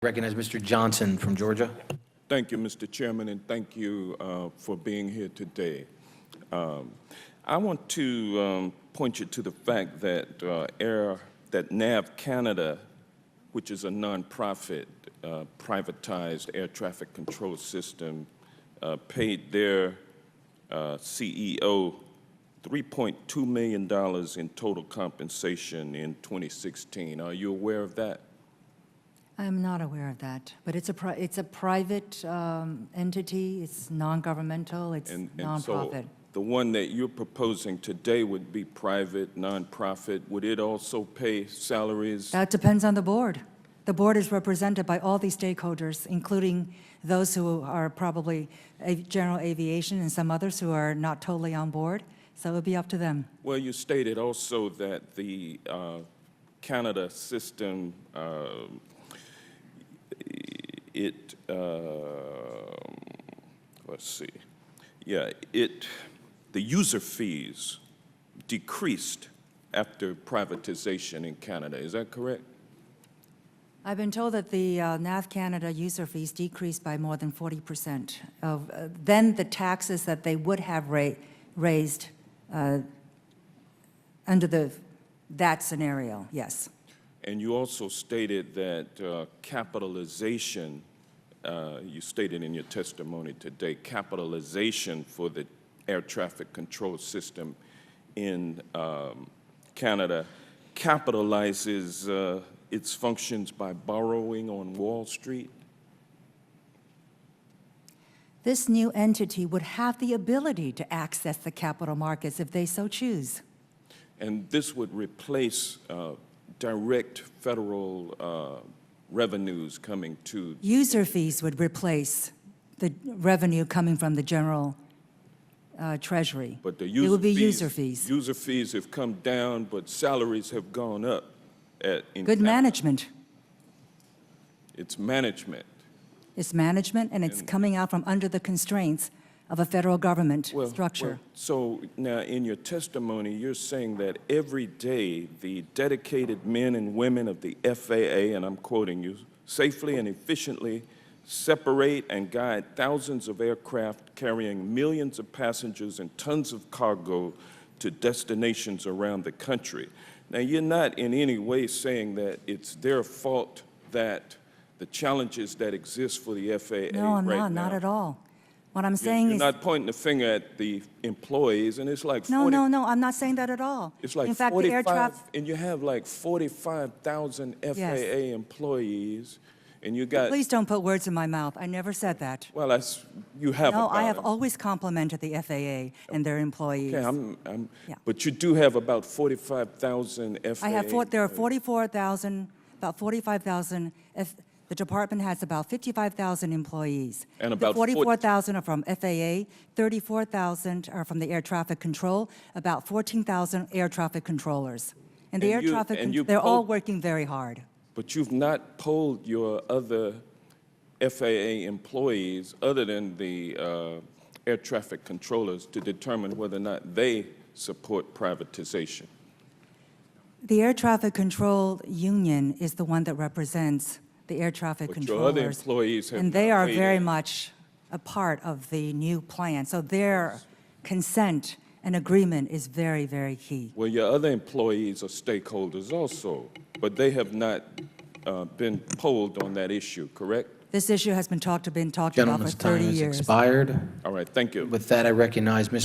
Recognize Mr. Johnson from Georgia. Thank you, Mr. Chairman, and thank you for being here today. I want to point you to the fact that that NAV Canada, which is a nonprofit privatized air traffic control system, paid their CEO $3.2 million in total compensation in 2016. Are you aware of that? I'm not aware of that, but it's a private entity. It's non-governmental. It's nonprofit. So the one that you're proposing today would be private, nonprofit. Would it also pay salaries? That depends on the board. The board is represented by all these stakeholders, including those who are probably general aviation and some others who are not totally on board. So it would be up to them. Well, you stated also that the Canada system the user fees decreased after privatization in Canada. Is that correct? I've been told that the NAV Canada user fees decreased by more than 40% of then the taxes that they would have raised under that scenario, yes. And you also stated that capitalization, you stated in your testimony today, capitalization for the air traffic control system in Canada capitalizes its functions by borrowing on Wall Street? This new entity would have the ability to access the capital markets if they so choose. And this would replace direct federal revenues coming to... User fees would replace the revenue coming from the general treasury. But it would be user fees. User fees have come down, but salaries have gone up. Good management. It's management. It's management, and it's coming out from under the constraints of a federal government structure. So now in your testimony, you're saying that every day the dedicated men and women of the FAA, and I'm quoting you, safely and efficiently separate and guide thousands of aircraft carrying millions of passengers and tons of cargo to destinations around the country. Now, you're not in any way saying that it's their fault that the challenges that exist for the FAA No, I'm right not at all. What I'm is... saying You're not pointing the finger at the employees, and it's like 40... No, I'm not saying that at all. It's like in fact, 45, the air traffic... and you have like 45,000 FAA employees, and you got... Please don't put words in my mouth. I never said that. Well, you have. No, I have always complimented the FAA and their employees. Okay, but you do have about 45,000 FAA. There are 44,000, about 45,000. The department has about 55,000 employees. And about 44,000 are from FAA, 34,000 are from the air traffic control, about 14,000 air traffic controllers. And the air traffic, they're all working very hard. But you've not polled your other FAA employees, other than the air traffic controllers, to determine whether or not they support privatization. The air traffic control union is the one that represents the air traffic controllers. Your other employees have... And they are very much a part of the new plan. So their consent and agreement is very, very key. Well, your other employees are stakeholders also, but they have not been polled on that issue, correct? This issue has been talked about for 30 years. Gentleman's time has expired. All right, thank you. With that, I recognize Mr.